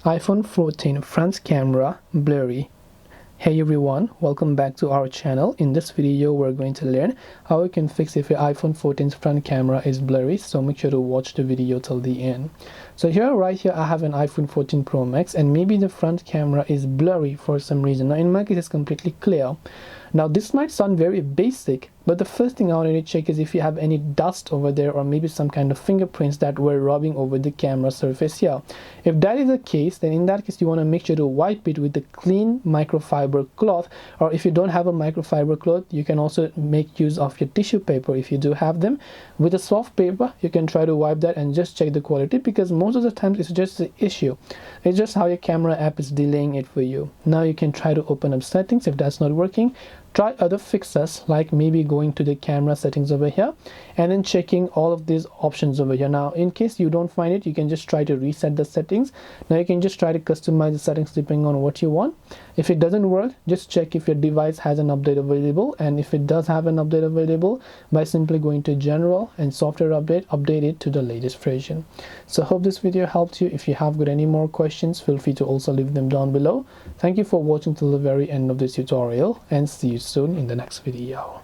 iPhone 14 front camera blurry. Hey everyone, welcome back to our channel. In this video we're going to learn how you can fix if your iPhone 14's front camera is blurry, so make sure to watch the video till the end. So right here I have an iPhone 14 Pro Max and maybe the front camera is blurry for some reason. Now in my case it's completely clear. Now this might sound very basic, but the first thing I want you to check is if you have any dust over there or maybe some kind of fingerprints that were rubbing over the camera surface here. If that is the case, then in that case you want to make sure to wipe it with a clean microfiber cloth, or if you don't have a microfiber cloth you can also make use of your tissue paper if you do have them. With a soft paper you can try to wipe that and just check the quality, because most of the times it's just the issue. It's just how your camera app is delaying it for you. Now you can try to open up settings. If that's not working, try other fixes, like maybe going to the camera settings over here and then checking all of these options over here. Now in case you don't find it, you can just try to reset the settings. Now you can just try to customize the settings depending on what you want. If it doesn't work, just check if your device has an update available, and if it does have an update available, by simply going to general and software update it to the latest version. So hope this video helped you. If you have got any more questions, feel free to also leave them down below. Thank you for watching till the very end of this tutorial, and see you soon in the next video.